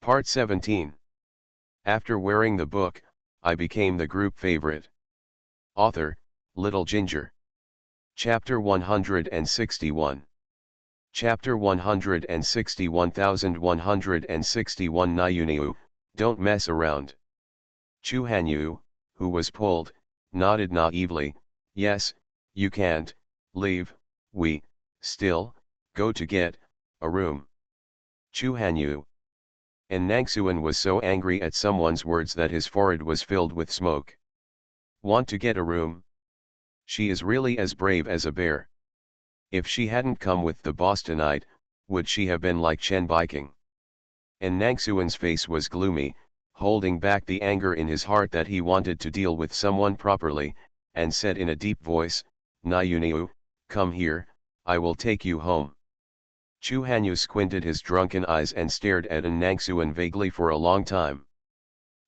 Part 17. After wearing the book, I became the group favorite. Author, Little Ginger. Chapter 161. Chapter 161,161 Nayuniu, don't mess around. Chu Hanyu, who was pulled, nodded naively, yes, you can't, leave, we, still, go to get, a room. Chu Hanyu. And Nangsuan was so angry at someone's words that his forehead was filled with smoke. Want to get a room? She is really as brave as a bear. If she hadn't come with the Bostonite, would she have been like Chen Biking? And Nangsuan's face was gloomy, holding back the anger in his heart that he wanted to deal with someone properly, and said in a deep voice, Nayuniu, come here, I will take you home. Chu Hanyu squinted his drunken eyes and stared at Nangsuan vaguely for a long time.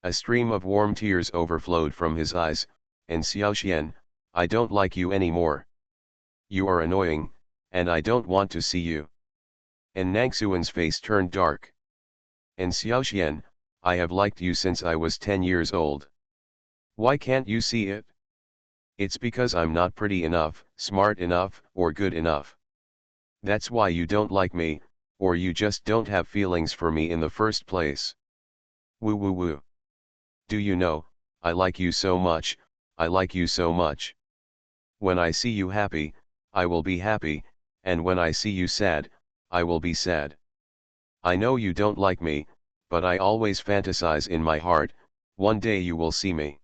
A stream of warm tears overflowed from his eyes, and Xiaoxian, I don't like you anymore. You are annoying, and I don't want to see you. And Nangsuan's face turned dark. And Xiaoxian, I have liked you since I was 10 years old. Why can't you see it? It's because I'm not pretty enough, smart enough, or good enough. That's why you don't like me, or you just don't have feelings for me in the first place. Woo woo woo. Do you know, I like you so much, I like you so much. When I see you happy, I will be happy, and when I see you sad, I will be sad. I know you don't like me, but I always fantasize in my heart, one day you will see me.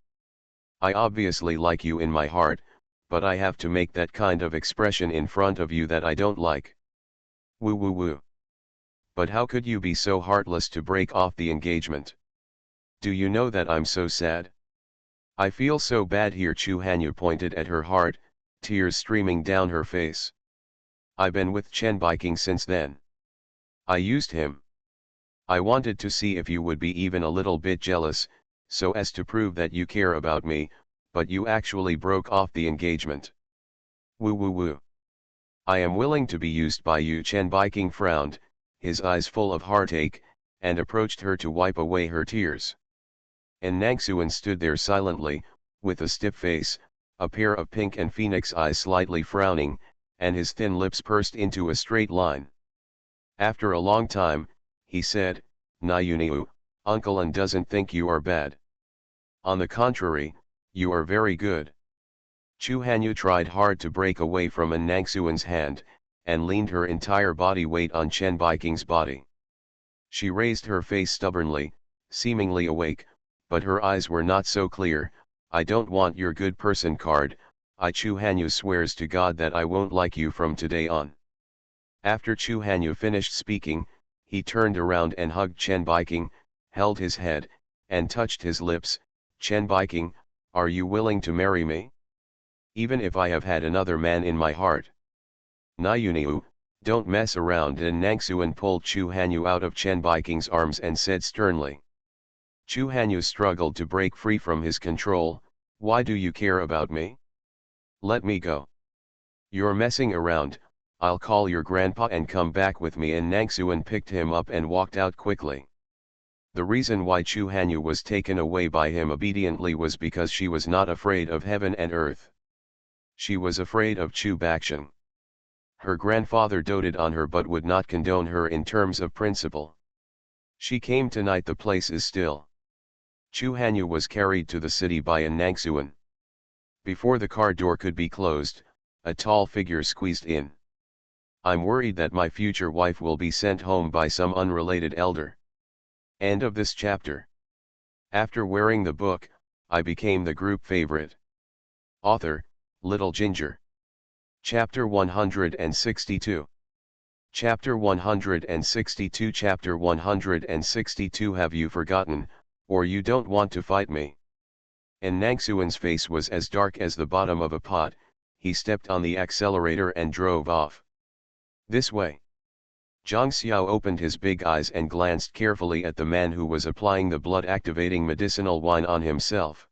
I obviously like you in my heart, but I have to make that kind of expression in front of you that I don't like. Woo woo woo. But how could you be so heartless to break off the engagement? Do you know that I'm so sad? I feel so bad here. Chu Hanyu pointed at her heart, tears streaming down her face. I've been with Chen Biking since then. I used him. I wanted to see if you would be even a little bit jealous, so as to prove that you care about me, but you actually broke off the engagement. Woo woo woo. I am willing to be used by you. Chen Biking frowned, his eyes full of heartache, and approached her to wipe away her tears. And Nangsuan stood there silently, with a stiff face, a pair of pink and phoenix eyes slightly frowning, and his thin lips pursed into a straight line. After a long time, he said, Nayuniu, Uncle An doesn't think you are bad. On the contrary, you are very good. Chu Hanyu tried hard to break away from Nangsuan's hand, and leaned her entire body weight on Chen Biking's body. She raised her face stubbornly, seemingly awake, but her eyes were not so clear. I don't want your good person card. Chu Hanyu swears to God that I won't like you from today on. After Chu Hanyu finished speaking, he turned around and hugged Chen Biking, held his head, and touched his lips. Chen Biking, are you willing to marry me? Even if I have had another man in my heart. Nayuniu, don't mess around. And Nangsuan pulled Chu Hanyu out of Chen Biking's arms and said sternly. Chu Hanyu struggled to break free from his control. Why do you care about me? Let me go. You're messing around. I'll call your grandpa and come back with me. And Nangsuan picked him up and walked out quickly. The reason why Chu Hanyu was taken away by him obediently was because she was not afraid of heaven and earth. She was afraid of Chu Bakshan. Her grandfather doted on her but would not condone her in terms of principle. She came tonight. The place is still. Chu Hanyu was carried to the city by Nangsuan. Before the car door could be closed, a tall figure squeezed in. I'm worried that my future wife will be sent home by some unrelated elder. End of this chapter. After wearing the book, I became the group favorite. Author, Little Ginger. Chapter 162. Chapter 162. Chapter 162. Have you forgotten, or you don't want to fight me? And Nangsuan's face was as dark as the bottom of a pot. He stepped on the accelerator and drove off. This way. Zhang Xiao opened his big eyes and glanced carefully at the man who was applying the blood-activating medicinal wine on himself.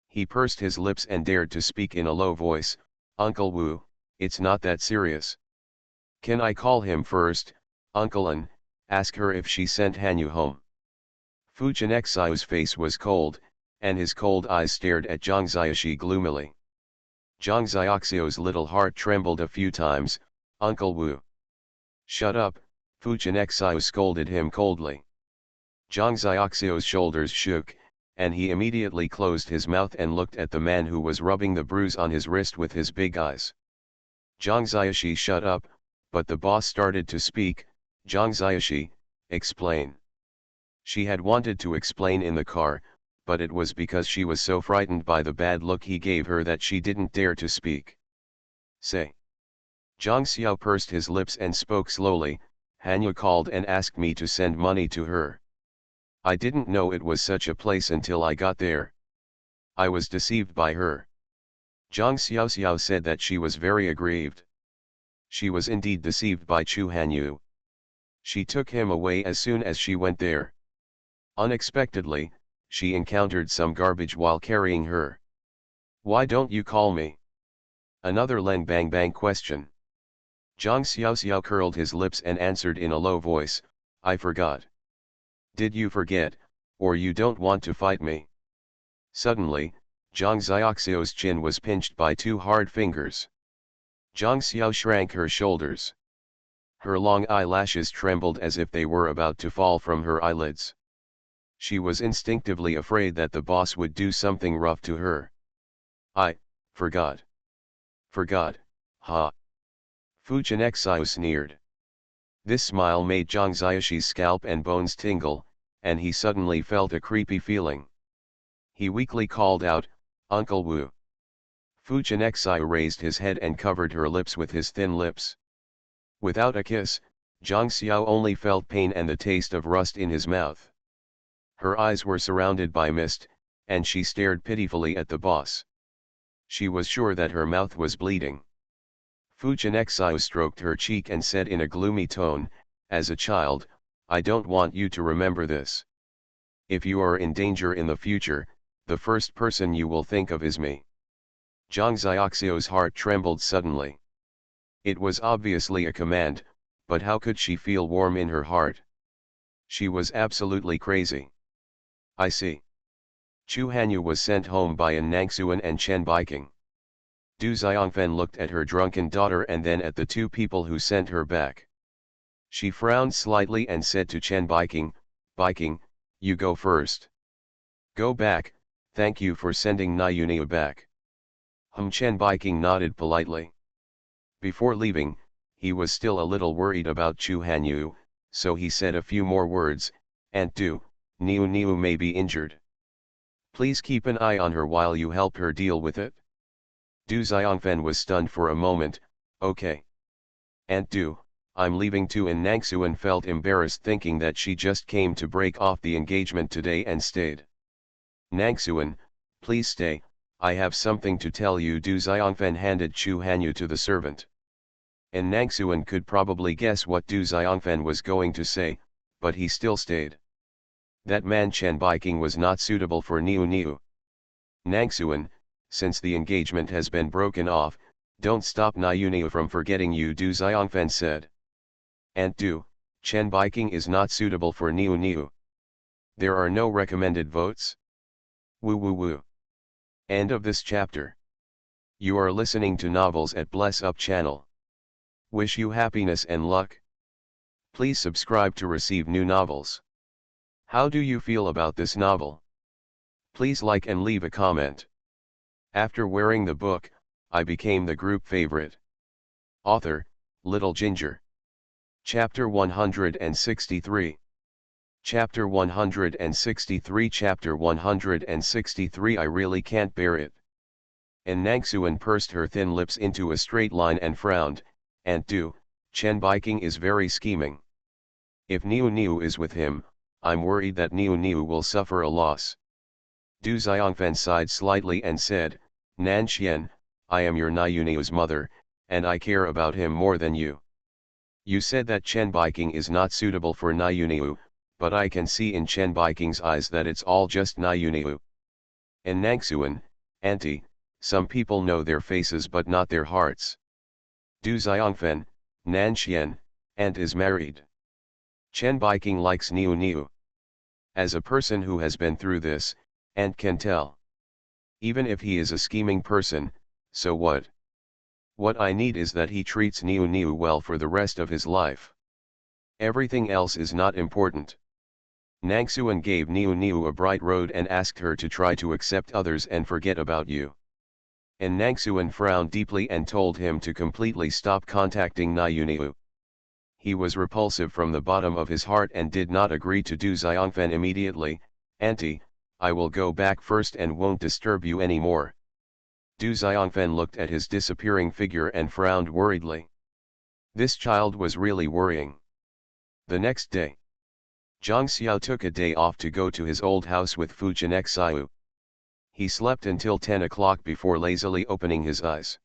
He pursed his lips and dared to speak in a low voice, Uncle Wu, it's not that serious. Can I call him first, Uncle An? Ask her if she sent Hanyu home. Fu Jianxiao's face was cold, and his cold eyes stared at Zhang Xiaoxi gloomily. Zhang Xiaoxiao's little heart trembled a few times. Uncle Wu. Shut up, Fu Jianxiao scolded him coldly. Zhang Xiaoxiao's shoulders shook, and he immediately closed his mouth and looked at the man who was rubbing the bruise on his wrist with his big eyes. Zhang Xiaoxi shut up, but the boss started to speak. Zhang Xiaoxi, explain. She had wanted to explain in the car, but it was because she was so frightened by the bad look he gave her that she didn't dare to speak. Say. Zhang Xiao pursed his lips and spoke slowly. Hanyu called and asked me to send money to her. I didn't know it was such a place until I got there. I was deceived by her. Zhang Xiaoxiao said that she was very aggrieved. She was indeed deceived by Chu Hanyu. She took him away as soon as she went there. Unexpectedly, she encountered some garbage while carrying her. Why don't you call me? Another Leng Bang Bang question. Zhang Xiaoxiao curled his lips and answered in a low voice, I forgot. Did you forget, or you don't want to fight me? Suddenly, Zhang Xiaoxiao's chin was pinched by two hard fingers. Zhang Xiao shrank her shoulders. Her long eyelashes trembled as if they were about to fall from her eyelids. She was instinctively afraid that the boss would do something rough to her. I forgot. Forgot, ha. Fu Jianxiao sneered. This smile made Zhang Xiaoxi's scalp and bones tingle, and he suddenly felt a creepy feeling. He weakly called out, Uncle Wu. Fu Jianxiao raised his head and covered her lips with his thin lips. Without a kiss, Zhang Xiao only felt pain and the taste of rust in his mouth. Her eyes were surrounded by mist, and she stared pitifully at the boss. She was sure that her mouth was bleeding. Fu Jianxiao stroked her cheek and said in a gloomy tone, as a child, I don't want you to remember this. If you are in danger in the future, the first person you will think of is me. Zhang Xiaoxiao's heart trembled suddenly. It was obviously a command, but how could she feel warm in her heart? She was absolutely crazy. I see. Chu Hanyu was sent home by An Nangxuan and Chen Baiking. Du Xiangfen looked at her drunken daughter and then at the two people who sent her back. She frowned slightly and said to Chen Baiking, Baiking, you go first. Go back, thank you for sending Na Yuniu back. Chen Baiking nodded politely. Before leaving, he was still a little worried about Chu Hanyu, so he said a few more words, Aunt Du, Niu Niu may be injured. Please keep an eye on her while you help her deal with it. Du Xiangfen was stunned for a moment. Okay. Aunt Du, I'm leaving too. And Nangxuan felt embarrassed thinking that she just came to break off the engagement today and stayed. Nangxuan, please stay, I have something to tell you. Du Xiangfen handed Chu Hanyu to the servant. And Nangxuan could probably guess what Du Xiangfen was going to say, but he still stayed. That man Chen Baiking was not suitable for Niu Niu. Nangxuan, since the engagement has been broken off, don't stop Niu Niu from forgetting you. Du Xiangfen said. Aunt Du, Chen Baiking is not suitable for Niu Niu. There are no recommended votes. Woo woo woo. End of this chapter. You are listening to Novels at Bless Up channel. Wish you happiness and luck. Please subscribe to receive new novels. How do you feel about this novel? Please like and leave a comment. After wearing the book, I became the group favorite. Author, Little Ginger. Chapter 163. Chapter 163. Chapter 163. I really can't bear it. And Nangxuan pursed her thin lips into a straight line and frowned. Aunt Du, Chen Baiking is very scheming. If Niu Niu is with him, I'm worried that Niu Niu will suffer a loss. Du Xiangfen sighed slightly and said, Nan Xian, I am your Niu Niu's mother, and I care about him more than you. You said that Chen Baiking is not suitable for Niu Niu, but I can see in Chen Baiking's eyes that it's all just Niu Niu. And Nangxuan, Auntie, some people know their faces but not their hearts. Du Xiangfen, Nan Xian, Aunt is married. Chen Baiking likes Niu Niu. As a person who has been through this, and can tell. Even if he is a scheming person, so what? What I need is that he treats Niu Niu well for the rest of his life. Everything else is not important. Nangsuan gave Niu Niu a bright road and asked her to try to accept others and forget about you. And Nangsuan frowned deeply and told him to completely stop contacting Niu Niu. He was repulsive from the bottom of his heart and did not agree to do Xiongfen immediately. Auntie, I will go back first and won't disturb you anymore. Du Xiongfen looked at his disappearing figure and frowned worriedly. This child was really worrying. The next day, Zhang Xiao took a day off to go to his old house with Fu Jianxiu. He slept until 10 o'clock before lazily opening his eyes.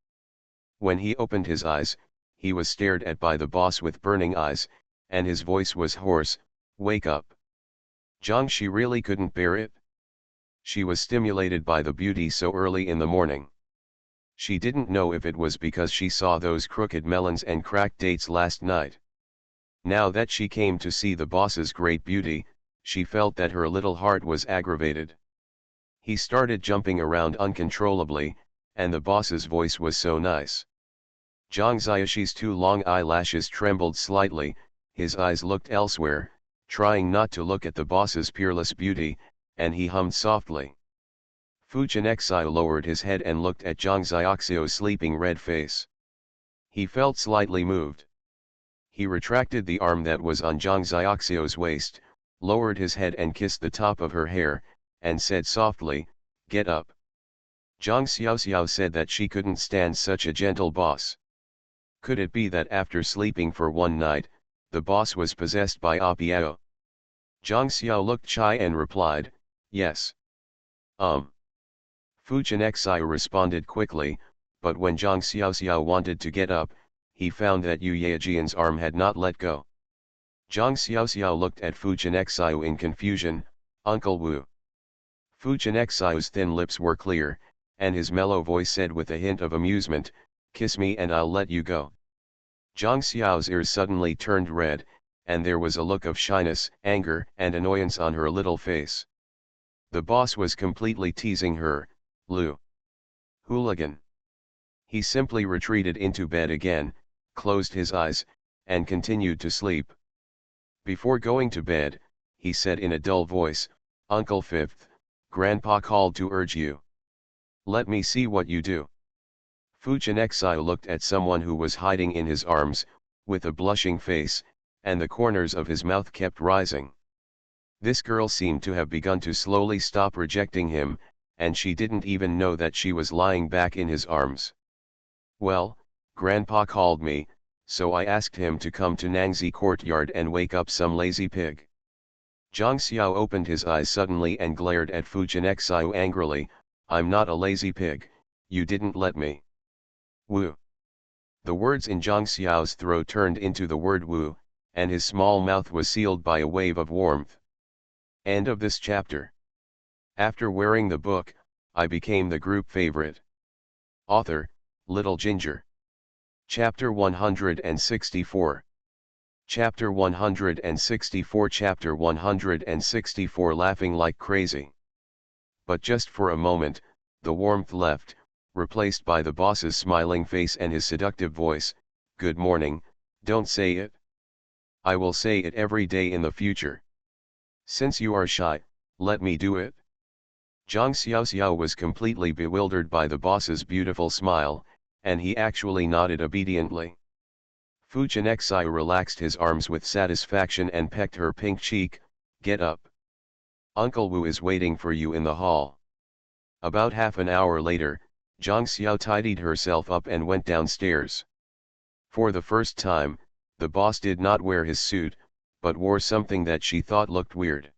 When he opened his eyes, he was stared at by the boss with burning eyes, and his voice was hoarse, "Wake up." Zhang Shi really couldn't bear it. She was stimulated by the beauty so early in the morning. She didn't know if it was because she saw those crooked melons and cracked dates last night. Now that she came to see the boss's great beauty, she felt that her little heart was aggravated. He started jumping around uncontrollably, and the boss's voice was so nice. Zhang Xiaoshi's two long eyelashes trembled slightly, his eyes looked elsewhere, trying not to look at the boss's peerless beauty, and he hummed softly. Fu Jianxiu lowered his head and looked at Zhang Xiaoxiu's sleeping red face. He felt slightly moved. He retracted the arm that was on Zhang Xiaoxiu's waist, lowered his head and kissed the top of her hair, and said softly, "Get up." Zhang Xiaoxiu said that she couldn't stand such a gentle boss. Could it be that after sleeping for one night, the boss was possessed by Apiao? Zhang Xiao looked shy and replied, "Yes." Fu Jianxiu responded quickly, but when Zhang Xiaoxiu wanted to get up, he found that Yu Yajian's arm had not let go. Zhang Xiaoxiu looked at Fu Jianxiu in confusion. "Uncle Wu." Fu Jianxiu's thin lips were clear, and his mellow voice said with a hint of amusement, "Kiss me and I'll let you go." Zhang Xiao's ears suddenly turned red, and there was a look of shyness, anger, and annoyance on her little face. The boss was completely teasing her. Lu. Hooligan. He simply retreated into bed again, closed his eyes, and continued to sleep. Before going to bed, he said in a dull voice, "Uncle Fifth, Grandpa called to urge you. Let me see what you do." Fu Jianxiu looked at someone who was hiding in his arms, with a blushing face, and the corners of his mouth kept rising. This girl seemed to have begun to slowly stop rejecting him, and she didn't even know that she was lying back in his arms. "Well, Grandpa called me, so I asked him to come to Nangzi courtyard and wake up some lazy pig." Zhang Xiao opened his eyes suddenly and glared at Fu Jianxiu angrily. "I'm not a lazy pig, you didn't let me." Wu. The words in Zhang Xiao's throat turned into the word Wu, and his small mouth was sealed by a wave of warmth. End of this chapter. After wearing the book, I became the group favorite. Author, Little Ginger. Chapter 164. Chapter 164 Chapter 164 Laughing like crazy. But just for a moment, the warmth left, replaced by the boss's smiling face and his seductive voice. "Good morning, don't say it. I will say it every day in the future. Since you are shy, let me do it." Zhang Xiaoxiao was completely bewildered by the boss's beautiful smile, and he actually nodded obediently. Fu Jianxiu relaxed his arms with satisfaction and pecked her pink cheek. "Get up. Uncle Wu is waiting for you in the hall." About half an hour later, Zhang Xiao tidied herself up and went downstairs. For the first time, the boss did not wear his suit, but wore something that she thought looked weird.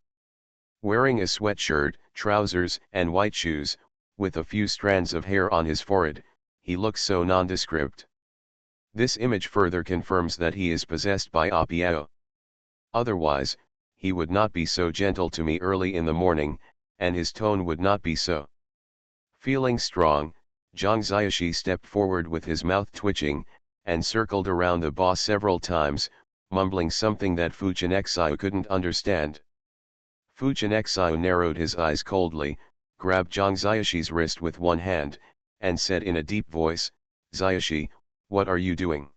Wearing a sweatshirt, trousers, and white shoes, with a few strands of hair on his forehead, he looks so nondescript. This image further confirms that he is possessed by Apiao. Otherwise, he would not be so gentle to me early in the morning, and his tone would not be so. Feeling strong, Zhang Xiaoxi stepped forward with his mouth twitching, and circled around the boss several times, mumbling something that Fu Jianxiu couldn't understand. Fujianexio narrowed his eyes coldly, grabbed Zhang Xiaxi's wrist with one hand, and said in a deep voice, "Xiaxi, what are you doing?"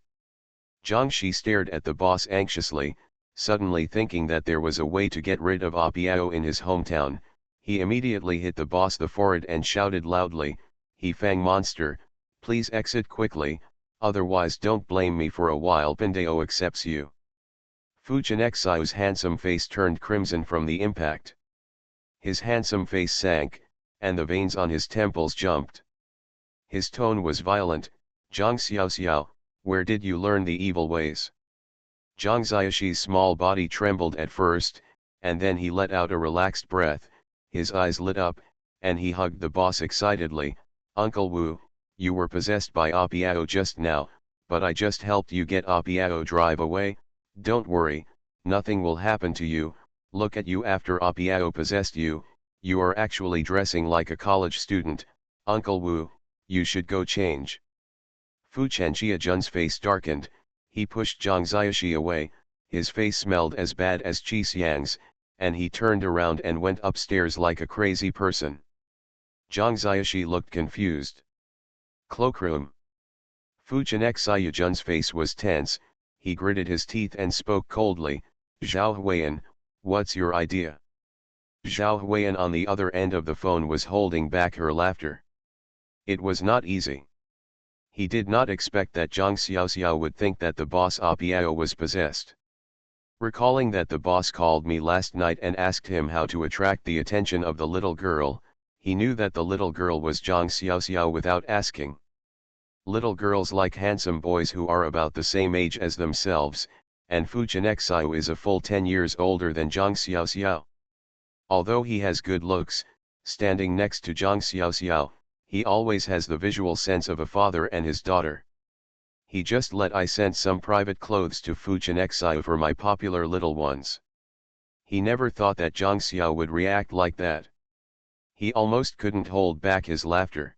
Zhang Shi stared at the boss anxiously, suddenly thinking that there was a way to get rid of Apiao in his hometown. He immediately hit the boss the forehead and shouted loudly, "He Fang monster, please exit quickly, otherwise don't blame me for a while Bindao accepts you." Fujianexio's handsome face turned crimson from the impact. His handsome face sank, and the veins on his temples jumped. His tone was violent, "Zhang Xiaoxiao, where did you learn the evil ways?" Zhang Xiaxi's small body trembled at first, and then he let out a relaxed breath, his eyes lit up, and he hugged the boss excitedly, "Uncle Wu, you were possessed by Apiao just now, but I just helped you get Apiao drive away. Don't worry, nothing will happen to you. Look at you after Apiao possessed you, you are actually dressing like a college student. Uncle Wu, you should go change." Fu Chanjiajun's face darkened, he pushed Zhang Xiaxi away, his face smelled as bad as Qi Xiang's, and he turned around and went upstairs like a crazy person. Zhang Xiaxi looked confused. "Cloakroom." Fu Chanjiajun's face was tense, he gritted his teeth and spoke coldly, "Zhao Huiyan, what's your idea?" Zhao Huiyan on the other end of the phone was holding back her laughter. It was not easy. He did not expect that Zhang Xiaoxiao would think that the boss Apiao was possessed. Recalling that the boss called me last night and asked him how to attract the attention of the little girl, he knew that the little girl was Zhang Xiaoxiao without asking. Little girls like handsome boys who are about the same age as themselves, and Fu Chanjiaju is a full 10 years older than Zhang Xiaoxiao. Although he has good looks, standing next to Zhang Xiaoxiao, he always has the visual sense of a father and his daughter. He just let I sent some private clothes to Fu Chanjiaju for my popular little ones. He never thought that Zhang Xiao would react like that. He almost couldn't hold back his laughter.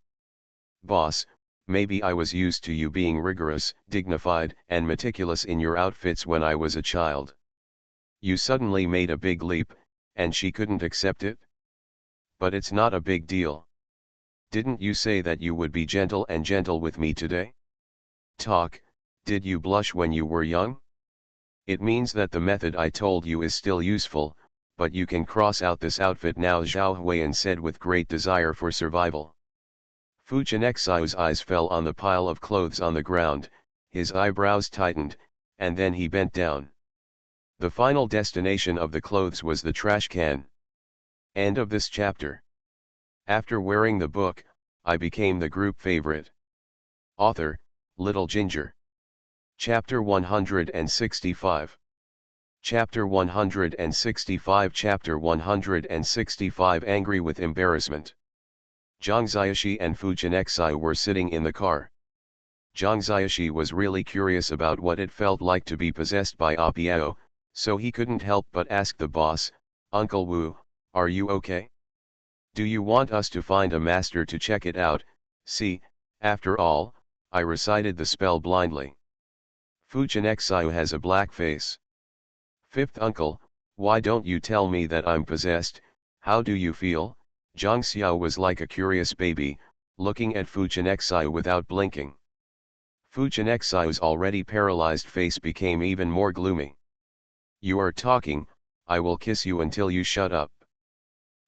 "Boss, maybe I was used to you being rigorous, dignified, and meticulous in your outfits when I was a child. You suddenly made a big leap, and she couldn't accept it? But it's not a big deal. Didn't you say that you would be gentle with me today? Talk, did you blush when you were young? It means that the method I told you is still useful, but you can cross out this outfit now," Zhao Huiyan said with great desire for survival. Fu Chanjiaju's eyes fell on the pile of clothes on the ground, his eyebrows tightened, and then he bent down. The final destination of the clothes was the trash can. End of this chapter. After wearing the book, I became the group favorite. Author, Little Ginger. Chapter 165. Chapter 165. Chapter 165. Angry with embarrassment. Zhang Xiaxi and Fu Chanjiaju were sitting in the car. Zhang Xiaxi was really curious about what it felt like to be possessed by Apiao, so he couldn't help but ask the boss, "Uncle Wu, are you okay? Do you want us to find a master to check it out?" See, after all, I recited the spell blindly. Fu Chanjiaju has a black face. "Fifth uncle, why don't you tell me that I'm possessed? How do you feel?" Zhang Xiao was like a curious baby, looking at Fu Chanjiaju without blinking. Fu Chanjiaju's already paralyzed face became even more gloomy. "You are talking, I will kiss you until you shut up."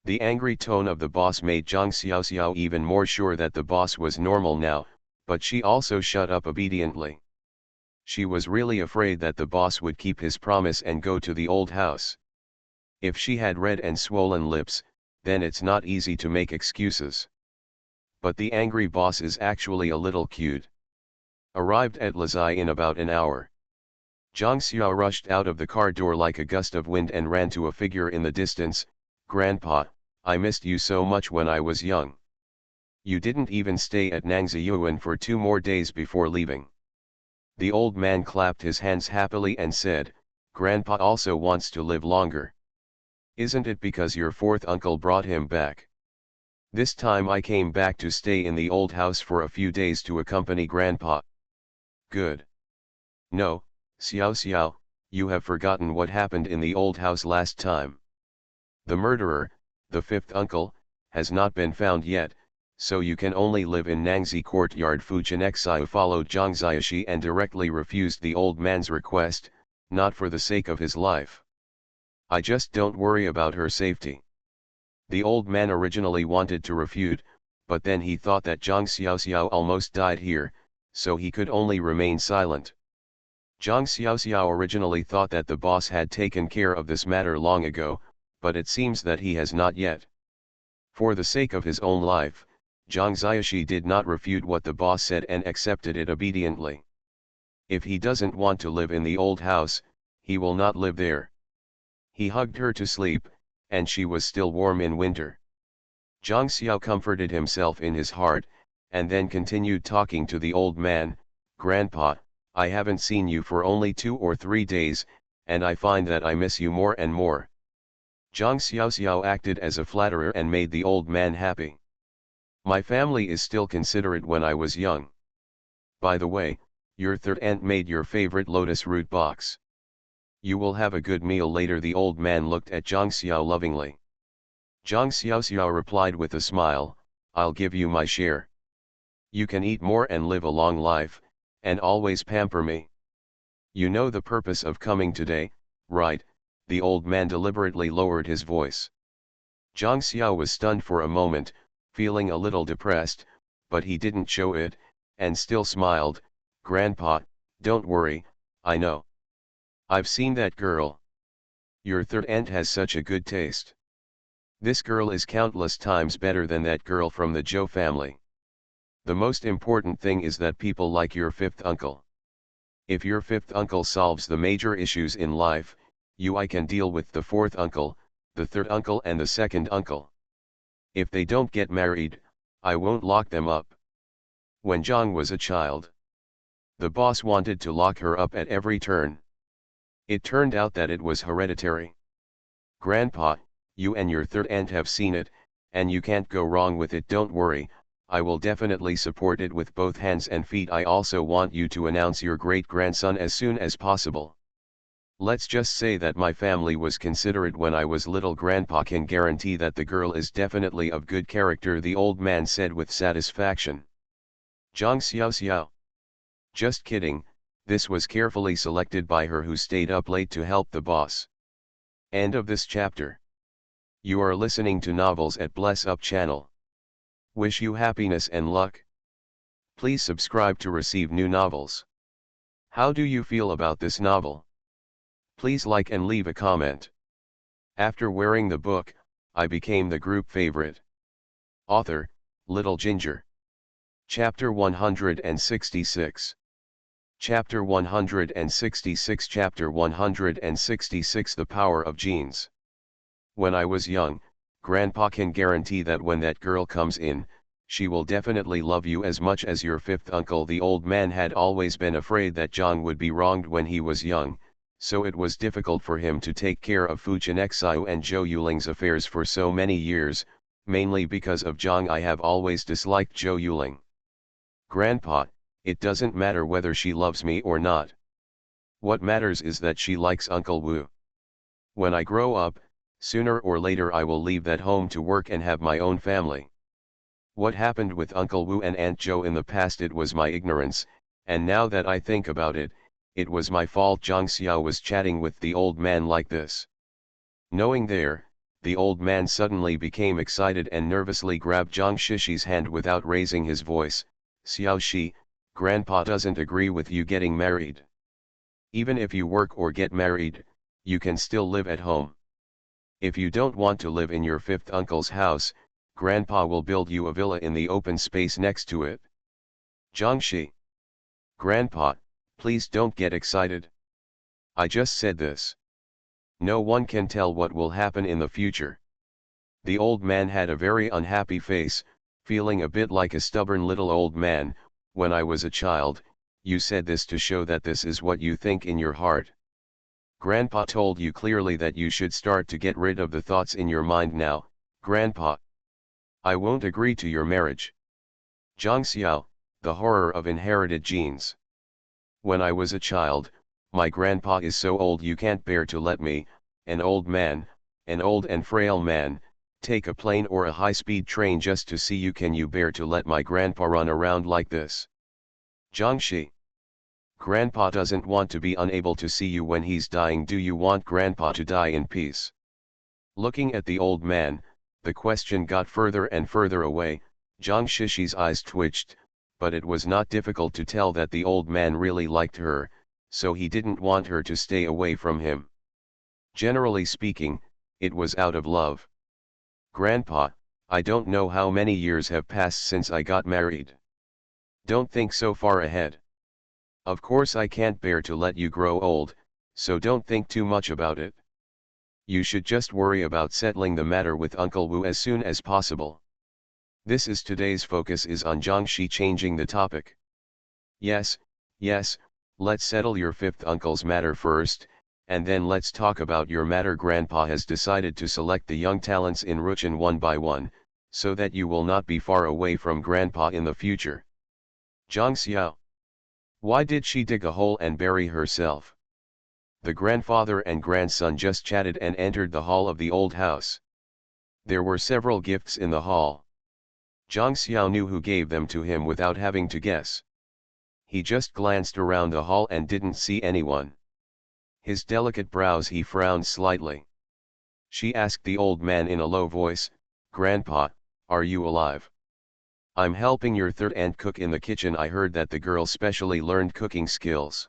The angry tone of the boss made Zhang Xiaoxiao even more sure that the boss was normal now, but she also shut up obediently. She was really afraid that the boss would keep his promise and go to the old house. If she had red and swollen lips, then it's not easy to make excuses. But the angry boss is actually a little cute. Arrived at Lazai in about an hour. Zhang Xiao rushed out of the car door like a gust of wind and ran to a figure in the distance. "Grandpa, I missed you so much when I was young. You didn't even stay at Nangziyuan for 2 more days before leaving." The old man clapped his hands happily and said, "Grandpa also wants to live longer. Isn't it because your 4th uncle brought him back? This time I came back to stay in the old house for a few days to accompany Grandpa." "Good. No, Xiao Xiao, you have forgotten what happened in the old house last time. The murderer, the fifth uncle, has not been found yet, so you can only live in Nangzi courtyard. Fujianxiu followed Zhang Xiaoxi and directly refused the old man's request, not for the sake of his life. I just don't worry about her safety. The old man originally wanted to refute, but then he thought that Zhang Xiaoxiao almost died here, so he could only remain silent. Zhang Xiaoxiao originally thought that the boss had taken care of this matter long ago, but it seems that he has not yet. For the sake of his own life, Zhang Xiaoxi did not refute what the boss said and accepted it obediently. If he doesn't want to live in the old house, he will not live there. He hugged her to sleep, and she was still warm in winter. Zhang Xiao comforted himself in his heart, and then continued talking to the old man. Grandpa, I haven't seen you for only 2 or 3 days, and I find that I miss you more and more. Zhang Xiaoxiao acted as a flatterer and made the old man happy. My family is still considerate when I was young. By the way, your third aunt made your favorite lotus root box. You will have a good meal later. The old man looked at Zhang Xiao lovingly. Zhang Xiaoxiao replied with a smile, I'll give you my share. You can eat more and live a long life, and always pamper me. You know the purpose of coming today, right? The old man deliberately lowered his voice. Zhang Xiao was stunned for a moment, feeling a little depressed, but he didn't show it, and still smiled. Grandpa, don't worry, I know. I've seen that girl. Your third aunt has such a good taste. This girl is countless times better than that girl from the Zhou family. The most important thing is that people like your fifth uncle. If your fifth uncle solves the major issues in life, I can deal with the fourth uncle, the third uncle and the second uncle. If they don't get married, I won't lock them up. When Zhang was a child, the boss wanted to lock her up at every turn. It turned out that it was hereditary. Grandpa, you and your third aunt have seen it, and you can't go wrong with it. Don't worry, I will definitely support it with both hands and feet. I also want you to announce your great-grandson as soon as possible. Let's just say that my family was considerate when I was little. Grandpa can guarantee that the girl is definitely of good character, the old man said with satisfaction. Zhang Xiaoxiao. Just kidding, this was carefully selected by her who stayed up late to help the boss. End of this chapter. You are listening to Novels at Bless Up channel. Wish you happiness and luck. Please subscribe to receive new novels. How do you feel about this novel? Please like and leave a comment. After wearing the book, I became the group favorite. Author, Little Ginger. Chapter 166. Chapter 166. Chapter 166. The Power of Genes. When I was young, Grandpa can guarantee that when that girl comes in, she will definitely love you as much as your fifth uncle. The old man had always been afraid that Zhang would be wronged when he was young, so it was difficult for him to take care of Fujianxiu and Zhou Yuling's affairs for so many years, mainly because of Zhang. I have always disliked Zhou Yuling. Grandpa, it doesn't matter whether she loves me or not. What matters is that she likes Uncle Wu. When I grow up, sooner or later I will leave that home to work and have my own family. What happened with Uncle Wu and Aunt Zhou in the past, it was my ignorance, and now that I think about it, it was my fault. Zhang Xiao was chatting with the old man like this. Knowing there, the old man suddenly became excited and nervously grabbed Zhang Shishi's hand without raising his voice. Xiaoxi, Grandpa doesn't agree with you getting married. Even if you work or get married, you can still live at home. If you don't want to live in your fifth uncle's house, Grandpa will build you a villa in the open space next to it. Zhangxi. Grandpa, please don't get excited. I just said this. No one can tell what will happen in the future. The old man had a very unhappy face, feeling a bit like a stubborn little old man. When I was a child, you said this to show that this is what you think in your heart. Grandpa told you clearly that you should start to get rid of the thoughts in your mind now. Grandpa, I won't agree to your marriage. Zhang Xiao, the horror of inherited genes. When I was a child, my grandpa is so old you can't bear to let me, an old man, an old and frail man, take a plane or a high-speed train just to see you. Can you bear to let my grandpa run around like this? Jiangxi. Grandpa doesn't want to be unable to see you when he's dying. Do you want grandpa to die in peace? Looking at the old man, the question got further and further away. Jiang Shishi's eyes twitched, but it was not difficult to tell that the old man really liked her, so he didn't want her to stay away from him. Generally speaking, it was out of love. Grandpa, I don't know how many years have passed since I got married. Don't think so far ahead. Of course I can't bear to let you grow old, so don't think too much about it. You should just worry about settling the matter with Uncle Wu as soon as possible. This is today's focus is on Jiangxi changing the topic. Yes, let's settle your fifth uncle's matter first, and then let's talk about your matter. Grandpa has decided to select the young talents in Ruchin one by one, so that you will not be far away from Grandpa in the future. Zhang Xiao. Why did she dig a hole and bury herself? The grandfather and grandson just chatted and entered the hall of the old house. There were several gifts in the hall. Zhang Xiao knew who gave them to him without having to guess. He just glanced around the hall and didn't see anyone. His delicate brows he frowned slightly. She asked the old man in a low voice, "Grandpa, are you alive? I'm helping your third aunt cook in the kitchen. I heard that the girl specially learned cooking skills."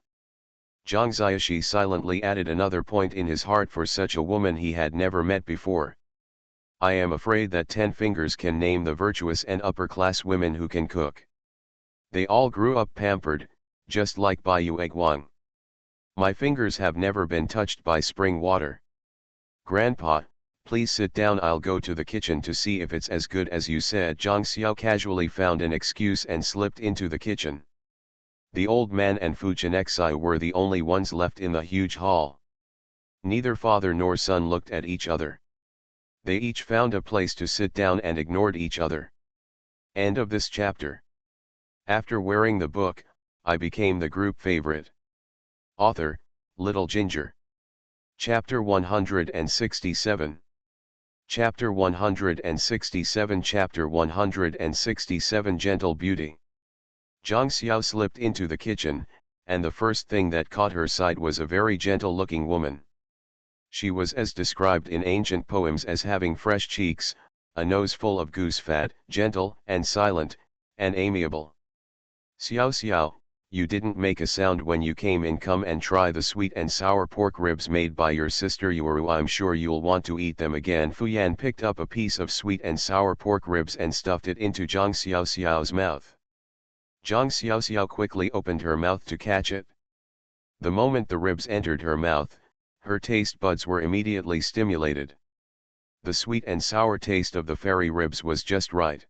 Zhang Xiaoshi silently added another point in his heart for such a woman he had never met before. I am afraid that 10 fingers can name the virtuous and upper-class women who can cook. They all grew up pampered, just like Bai Yueguang. My fingers have never been touched by spring water. Grandpa, please sit down. I'll go to the kitchen to see if it's as good as you said. Zhang Xiao casually found an excuse and slipped into the kitchen. The old man and Fu Chenexai were the only ones left in the huge hall. Neither father nor son looked at each other. They each found a place to sit down and ignored each other. End of this chapter. After wearing the book, I became the group favorite. Author, Little Ginger. Chapter 167. Chapter 167. Chapter 167. Gentle Beauty. Zhang Xiao slipped into the kitchen, and the first thing that caught her sight was a very gentle-looking woman. She was as described in ancient poems as having fresh cheeks, a nose full of goose fat, gentle and silent, and amiable. "Xiao Xiao, you didn't make a sound when you came in. Come and try the sweet and sour pork ribs made by your sister Yuru. I'm sure you'll want to eat them again." Fu Yan picked up a piece of sweet and sour pork ribs and stuffed it into Zhang Xiao Xiao's mouth. Zhang Xiao Xiao quickly opened her mouth to catch it. The moment the ribs entered her mouth, her taste buds were immediately stimulated. The sweet and sour taste of the fairy ribs was just right.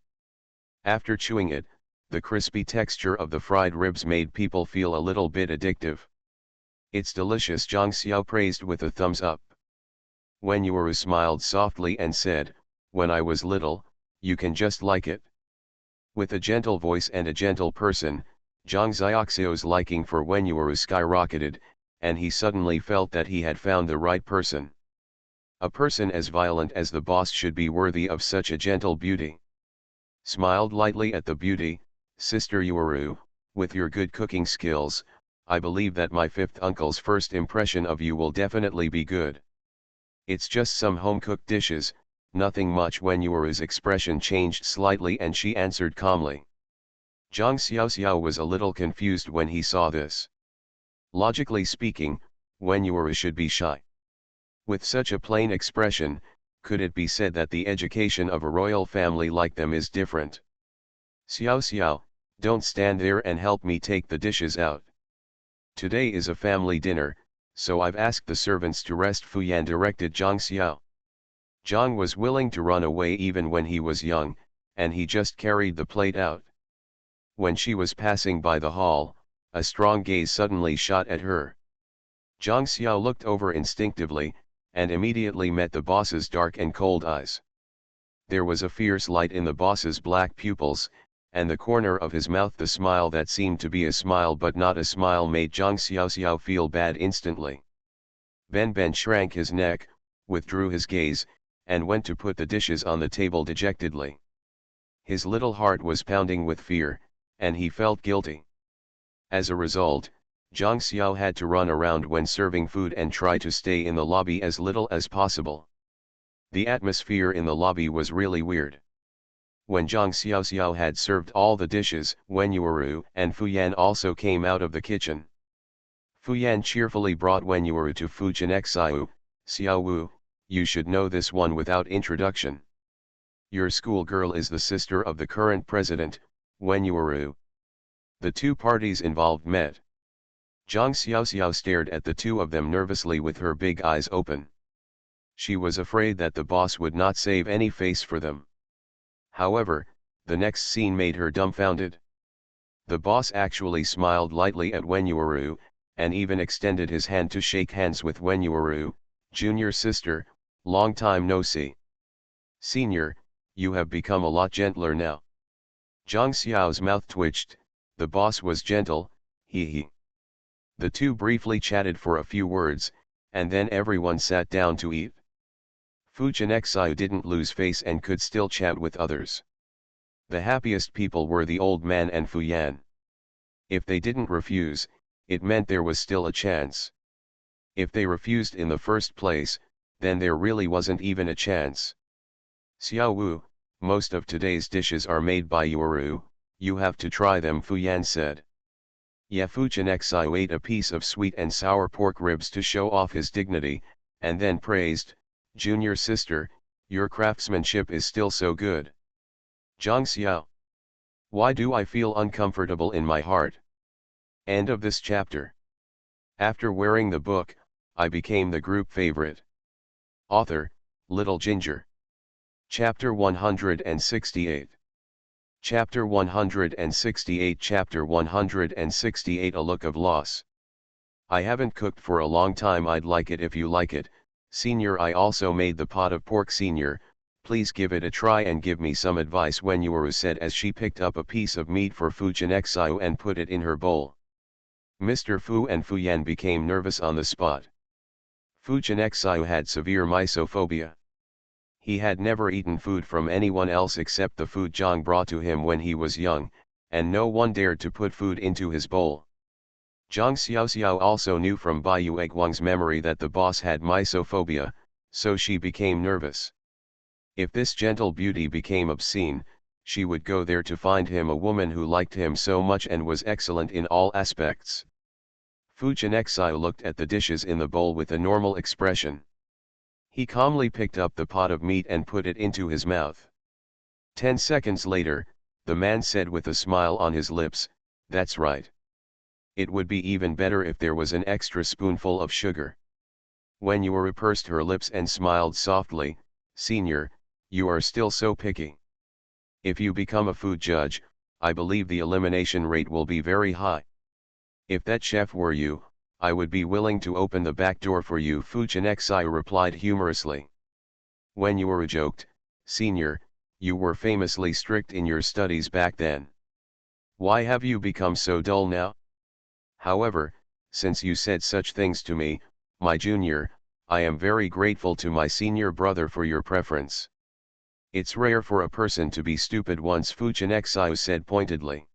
After chewing it, the crispy texture of the fried ribs made people feel a little bit addictive. "It's delicious," Zhang Xiao praised with a thumbs up. Wen Yuru smiled softly and said, "When I was little, you can just like it." With a gentle voice and a gentle person, Zhang Xiaoxiu's liking for Wen Yuru skyrocketed, and he suddenly felt that he had found the right person. A person as violent as the boss should be worthy of such a gentle beauty. Smiled lightly at the beauty, "Sister Yuru, with your good cooking skills, I believe that my fifth uncle's first impression of you will definitely be good. It's just some home-cooked dishes, nothing much." Wen Yuru's expression changed slightly and she answered calmly. Zhang Xiaoxiao was a little confused when he saw this. Logically speaking, Wen Yuru should be shy. With such a plain expression, could it be said that the education of a royal family like them is different? "Xiao Xiao, don't stand there and help me take the dishes out. Today is a family dinner, so I've asked the servants to rest," Fu Yan directed Zhang Xiao. Zhang was willing to run away even when he was young, and he just carried the plate out. When she was passing by the hall, a strong gaze suddenly shot at her. Zhang Xiao looked over instinctively, and immediately met the boss's dark and cold eyes. There was a fierce light in the boss's black pupils, and the corner of his mouth, the smile that seemed to be a smile but not a smile, made Zhang Xiaoxiao feel bad instantly. Ben shrank his neck, withdrew his gaze, and went to put the dishes on the table dejectedly. His little heart was pounding with fear, and he felt guilty. As a result, Zhang Xiao had to run around when serving food and try to stay in the lobby as little as possible. The atmosphere in the lobby was really weird. When Zhang Xiao had served all the dishes, Wen Yueru and Fu Yan also came out of the kitchen. Fu Yan cheerfully brought Wen Yueru to Fu Jianxiu. Xiao Wu, you should know this one without introduction. Your schoolgirl is the sister of the current president, Wen Yueru. The two parties involved met. Zhang Xiao stared at the two of them nervously with her big eyes open. She was afraid that the boss would not save any face for them. However, the next scene made her dumbfounded. The boss actually smiled lightly at Wen Yueru, and even extended his hand to shake hands with Wen Yueru. Junior sister, long time no see. Senior, you have become a lot gentler now. Zhang Xiao's mouth twitched. The boss was gentle, he. The two briefly chatted for a few words, and then everyone sat down to eat. Fu Jianxiu didn't lose face and could still chat with others. The happiest people were the old man and Fu Yan. If they didn't refuse, it meant there was still a chance. If they refused in the first place, then there really wasn't even a chance. Xiao Wu, most of today's dishes are made by Yueru, you have to try them, Fu Yan said. Yeah, Fu Jianxiu ate a piece of sweet and sour pork ribs to show off his dignity, and then praised, Junior sister, your craftsmanship is still so good. Zhang Xiao. Why do I feel uncomfortable in my heart? End of this chapter. After wearing the book, I became the group favorite. Author, Little Ginger. Chapter 168. Chapter 168. Chapter 168. A Look of Loss. I haven't cooked for a long time. I'd like it if you like it, Senior. I also made the pot of pork, Senior. Please give it a try and give me some advice, Wen Yueru said as she picked up a piece of meat for Fu Jianxiu and put it in her bowl. Mr. Fu and Fu Yan became nervous on the spot. Fu Jianxiu had severe misophobia. He had never eaten food from anyone else except the food Zhang brought to him when he was young, and no one dared to put food into his bowl. Zhang Xiao also knew from Bai Yueguang's memory that the boss had misophobia, so she became nervous. If this gentle beauty became obscene, she would go there to find him a woman who liked him so much and was excellent in all aspects. Fu Jianxiu looked at the dishes in the bowl with a normal expression. He calmly picked up the pot of meat and put it into his mouth. 10 seconds later, the man said with a smile on his lips, "That's right. It would be even better if there was an extra spoonful of sugar." Wen Yueru pursed her lips and smiled softly, "Senior, you are still so picky. If you become a food judge, I believe the elimination rate will be very high. If that chef were you, I would be willing to open the back door for you," Fu Jianxiu replied humorously. Wen Yueru joked, "Senior, you were famously strict in your studies back then. Why have you become so dull now? However, since you said such things to me, my junior, I am very grateful to my senior brother for your preference. It's rare for a person to be stupid once," Fu Jianxiu said pointedly.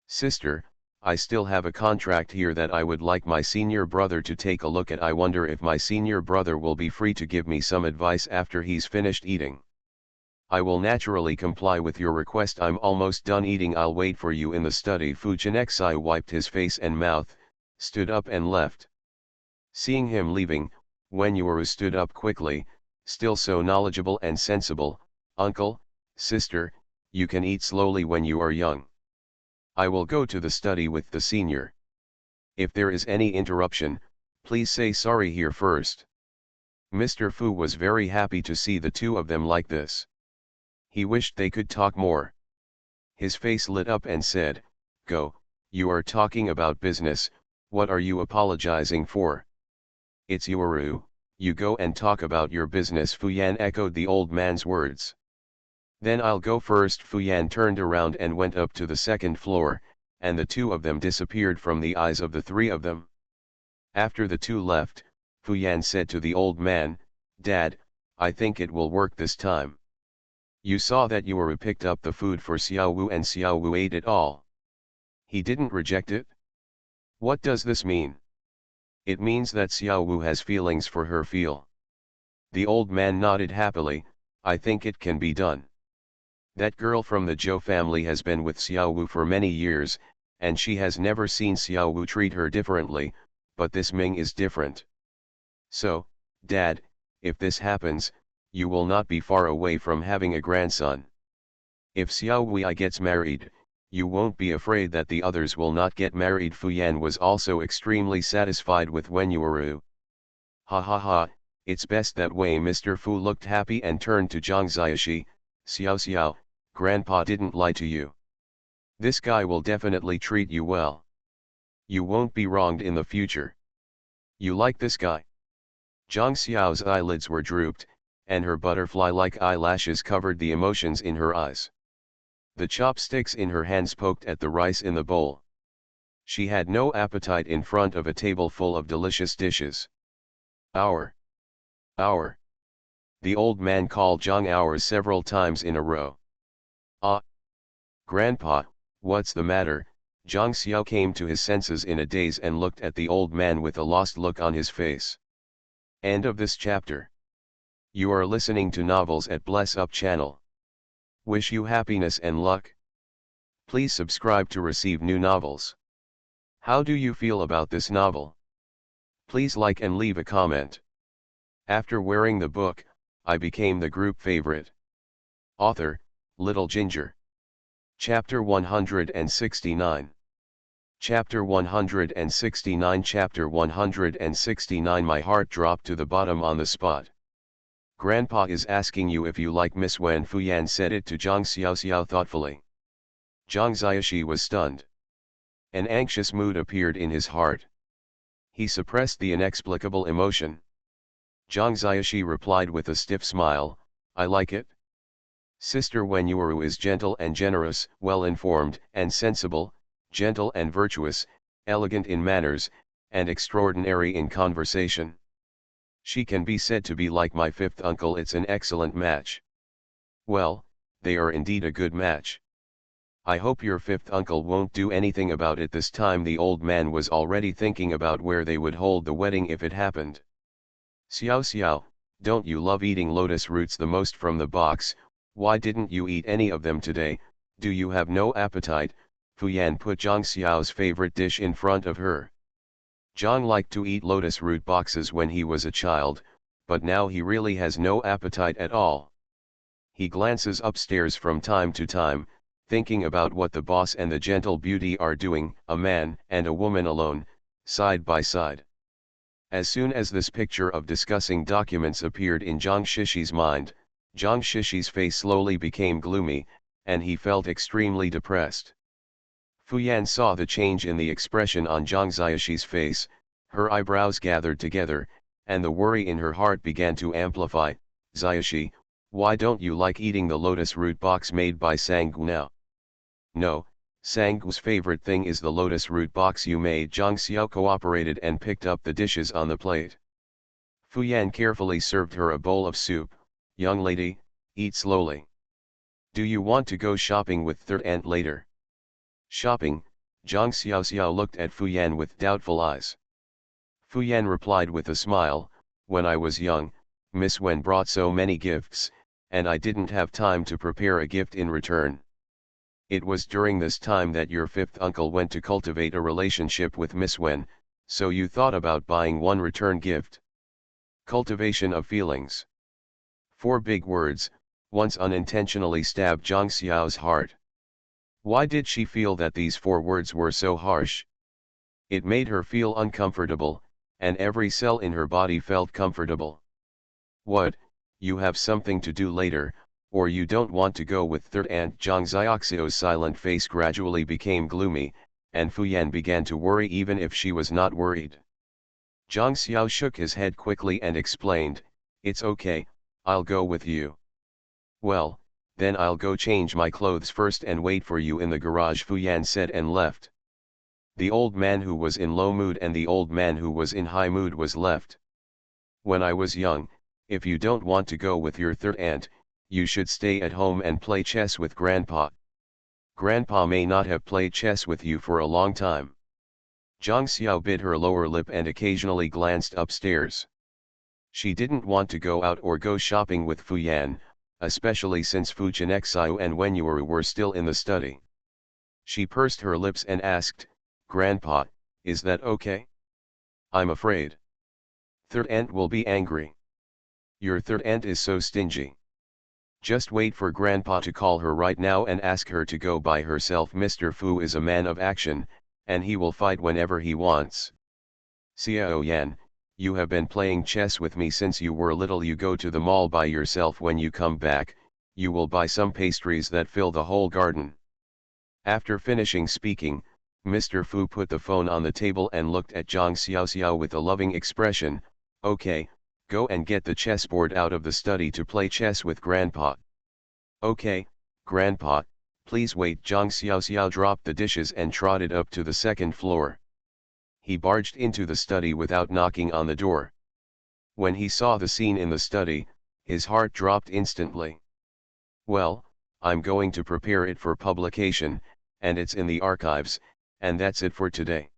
"Sister, I still have a contract here that I would like my senior brother to take a look at. I wonder if my senior brother will be free to give me some advice after he's finished eating." "I will naturally comply with your request. I'm almost done eating. I'll wait for you in the study." Fu Jianxiu wiped his face and mouth, stood up and left. Seeing him leaving, Wen Yueru stood up quickly, still so knowledgeable and sensible. "Uncle, sister, you can eat slowly when you are young. I will go to the study with the senior. If there is any interruption, please say sorry here first." Mr. Fu was very happy to see the two of them like this. He wished they could talk more. His face lit up and said, "Go, you are talking about business, what are you apologizing for?" "It's Yueru, you go and talk about your business," Fu Yan echoed the old man's words. "Then I'll go first." Fu Yan turned around and went up to the second floor, and the two of them disappeared from the eyes of the three of them. After the two left, Fu Yan said to the old man, Dad, I think it will work this time. You saw that Yuuru picked up the food for Xiao Wu and Xiao Wu ate it all. He didn't reject it? What does this mean? It means that Xiao Wu has feelings for her feel. The old man nodded happily. I think it can be done. That girl from the Zhou family has been with Xiao Wu for many years, and she has never seen Xiao Wu treat her differently, but this Ming is different. So, Dad, if this happens, you will not be far away from having a grandson. If Xiao Wei gets married, you won't be afraid that the others will not get married. Fu Yan was also extremely satisfied with Wen Yuuru. Ha ha ha, it's best that way. Mr. Fu looked happy and turned to Zhang Xiaoxi. Xiao Xiao, Grandpa didn't lie to you. This guy will definitely treat you well. You won't be wronged in the future. You like this guy? Zhang Xiao's eyelids were drooped, and her butterfly-like eyelashes covered the emotions in her eyes. The chopsticks in her hands poked at the rice in the bowl. She had no appetite in front of a table full of delicious dishes. Our. The old man called Zhang Hours several times in a row. Ah! Grandpa, what's the matter? Zhang Xiao came to his senses in a daze and looked at the old man with a lost look on his face. End of this chapter. You are listening to novels at Bless Up channel. Wish you happiness and luck. Please subscribe to receive new novels. How do you feel about this novel? Please like and leave a comment. After wearing the book, I became the group favorite. Author, Little Ginger. Chapter 169. Chapter 169. Chapter 169. My heart dropped to the bottom on the spot. Grandpa is asking you if you like Miss Wen. Fu Yan said it to Zhang Xiaoxiao thoughtfully. Zhang Xiaoxi was stunned. An anxious mood appeared in his heart. He suppressed the inexplicable emotion. Zhang Xiaoxi replied with a stiff smile, I like it. Sister Wen Yuuru is gentle and generous, well-informed and sensible, gentle and virtuous, elegant in manners, and extraordinary in conversation. She can be said to be like my fifth uncle. It's an excellent match. Well, they are indeed a good match. I hope your fifth uncle won't do anything about it this time. The old man was already thinking about where they would hold the wedding if it happened. Xiao Xiao, don't you love eating lotus roots the most from the box? Why didn't you eat any of them today? Do you have no appetite? Fu Yan put Zhang Xiao's favorite dish in front of her. Zhang liked to eat lotus root boxes when he was a child, but now he really has no appetite at all. He glances upstairs from time to time, thinking about what the boss and the gentle beauty are doing, a man and a woman alone, side by side. As soon as this picture of discussing documents appeared in Zhang Shishi's mind, Zhang Shishi's face slowly became gloomy, and he felt extremely depressed. Fu Yan saw the change in the expression on Zhang Xiaoxi's face, her eyebrows gathered together, and the worry in her heart began to amplify. Xiaoxi, why don't you like eating the lotus root box made by Sanggu now? No, Sanggu's favorite thing is the lotus root box you made. Zhang Xiao cooperated and picked up the dishes on the plate. Fu Yan carefully served her a bowl of soup. Young lady, eat slowly. Do you want to go shopping with third aunt later? Shopping? Zhang Xiaoxiao looked at Fu Yan with doubtful eyes. Fu Yan replied with a smile, when I was young, Miss Wen brought so many gifts, and I didn't have time to prepare a gift in return. It was during this time that your fifth uncle went to cultivate a relationship with Miss Wen, so you thought about buying one return gift. Cultivation of feelings. 4 big words, once unintentionally stabbed Zhang Xiao's heart. Why did she feel that these 4 words were so harsh? It made her feel uncomfortable, and every cell in her body felt comfortable. What, you have something to do later, or you don't want to go with third aunt? Zhang Xiaoxiao's silent face gradually became gloomy, and Fu Yan began to worry even if she was not worried. Zhang Xiao shook his head quickly and explained, it's okay, I'll go with you. Well, then I'll go change my clothes first and wait for you in the garage, Fu Yan said and left. The old man who was in low mood and the old man who was in high mood was left. When I was young, If you don't want to go with your third aunt, you should stay at home and play chess with Grandpa. Grandpa may not have played chess with you for a long time. Zhang Xiao bit her lower lip and occasionally glanced upstairs. She didn't want to go out or go shopping with Fu Yan, especially since Fu Chenxiu and Wen Yuru were still in the study. She pursed her lips and asked, "Grandpa, is that okay? I'm afraid third aunt will be angry. Your third aunt is so stingy. Just wait for Grandpa to call her right now and ask her to go by herself. Mr. Fu is a man of action, and he will fight whenever he wants. Xiao Yan, you have been playing chess with me since you were little. You go to the mall by yourself. When you come back, you will buy some pastries that fill the whole garden." After finishing speaking, Mr. Fu put the phone on the table and looked at Zhang Xiao with a loving expression. "Okay, go and get the chessboard out of the study to play chess with Grandpa." "Okay, Grandpa, please wait." Zhang Xiao dropped the dishes and trotted up to the second floor. He barged into the study without knocking on the door. When he saw the scene in the study, his heart dropped instantly. "Well, I'm going to prepare it for publication, and it's in the archives, and that's it for today."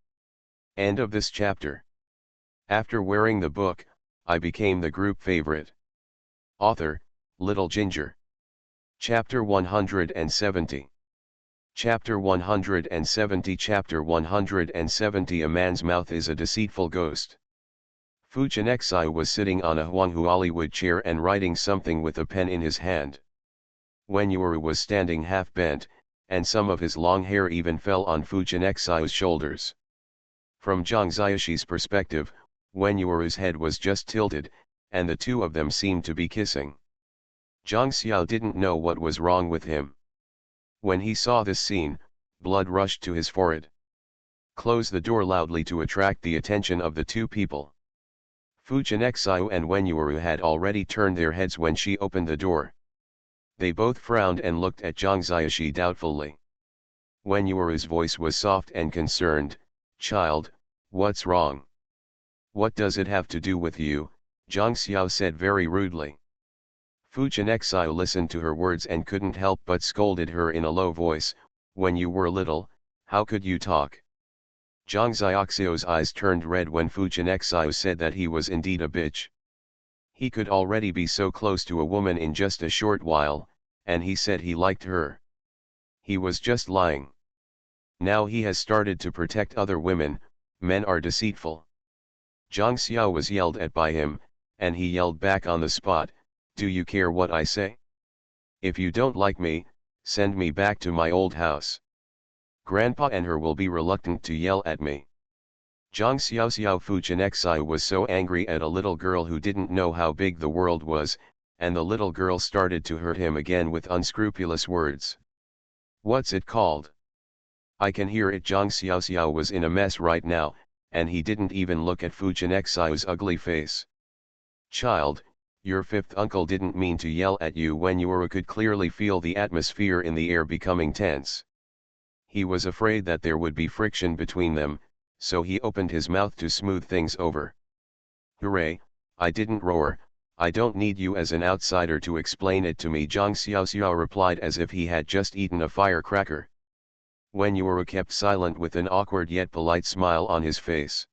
End of this chapter. After wearing the book, I became the group favorite. Author, Little Ginger. Chapter 170. Chapter 170. Chapter 170. A man's mouth is a deceitful ghost. Fu Chenxiu was sitting on a Huanghuali wood chair and writing something with a pen in his hand. Wen Yuru was standing half bent, and some of his long hair even fell on Fu Chenxiu's shoulders. From Zhang Xiaoxi's perspective, Wen Yuru's head was just tilted, and the two of them seemed to be kissing. Zhang Xiao didn't know what was wrong with him. When he saw this scene, blood rushed to his forehead. "Close the door loudly to attract the attention of the two people." Fu Chenxiu and Wen Yuru had already turned their heads when she opened the door. They both frowned and looked at Zhang Xiaoxi doubtfully. Wen Yuru's voice was soft and concerned. "Child, what's wrong? What does it have to do with you?" Zhang Xiao said very rudely. Fu Chenxiu listened to her words and couldn't help but scolded her in a low voice. "When you were little, how could you talk?" Zhang Xiaoxi's eyes turned red when Fu Chenxiu said that he was indeed a bitch. He could already be so close to a woman in just a short while, and he said he liked her. He was just lying. Now he has started to protect other women. Men are deceitful. Zhang Xiao was yelled at by him, and he yelled back on the spot, "Do you care what I say? If you don't like me, send me back to my old house. Grandpa and her will be reluctant to yell at me." Zhang Xiao Fu Chenxiu was so angry at a little girl who didn't know how big the world was, and the little girl started to hurt him again with unscrupulous words. "What's it called? I can hear it." Zhang Xiao was in a mess right now, and he didn't even look at Fu Chenxiu's ugly face. "Child, your fifth uncle didn't mean to yell at you." Wen Yuru could clearly feel the atmosphere in the air becoming tense. He was afraid that there would be friction between them, so he opened his mouth to smooth things over. "Hooray, I didn't roar. I don't need you as an outsider to explain it to me," Zhang Xiao replied as if he had just eaten a firecracker. Wen Yuru kept silent with an awkward yet polite smile on his face.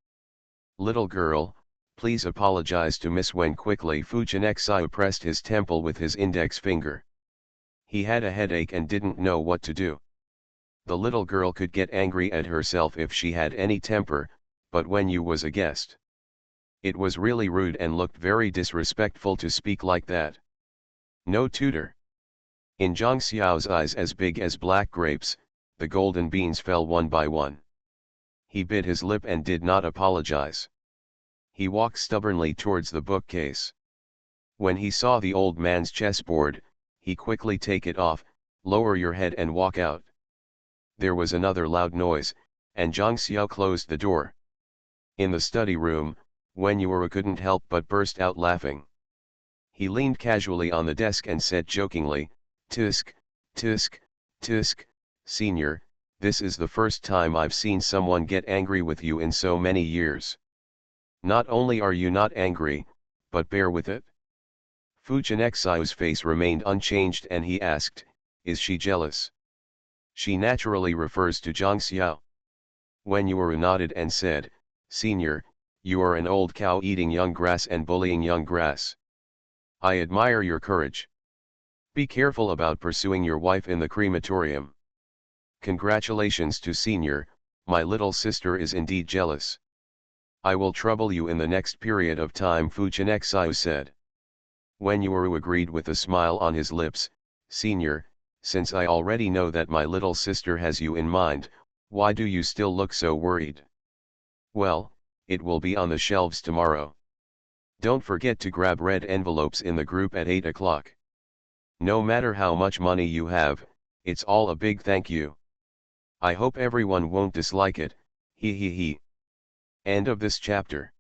"Little girl, please apologize to Miss Wen quickly." Fu Chenxiu pressed his temple with his index finger. He had a headache and didn't know what to do. The little girl could get angry at herself if she had any temper, but Wen Yu was a guest. It was really rude and looked very disrespectful to speak like that. No tutor. In Zhang Xiao's eyes as big as black grapes, the golden beans fell one by one. He bit his lip and did not apologize. He walked stubbornly towards the bookcase. When he saw the old man's chessboard, he quickly take it off, "Lower your head and walk out." There was another loud noise, and Zhang Xiao closed the door. In the study room, Wen Yuru couldn't help but burst out laughing. He leaned casually on the desk and said jokingly, "Tusk, tusk, tusk, senior, this is the first time I've seen someone get angry with you in so many years. Not only are you not angry, but bear with it. Fujianexio's face remained unchanged and he asked, is she jealous? She naturally refers to Zhang Xiao. Wen Yuuru nodded and said, Senior, you are an old cow eating young grass and bullying young grass. I admire your courage. Be careful about pursuing your wife in the crematorium. Congratulations to Senior, my little sister is indeed jealous. I will trouble you in the next period of time, Fujianexio said. Wen Yuuru agreed with a smile on his lips, Senior, since I already know that my little sister has you in mind, why do you still look so worried? Well, it will be on the shelves tomorrow. Don't forget to grab red envelopes in the group at 8 o'clock. No matter how much money you have, it's all a big thank you. I hope everyone won't dislike it, he. End of this chapter.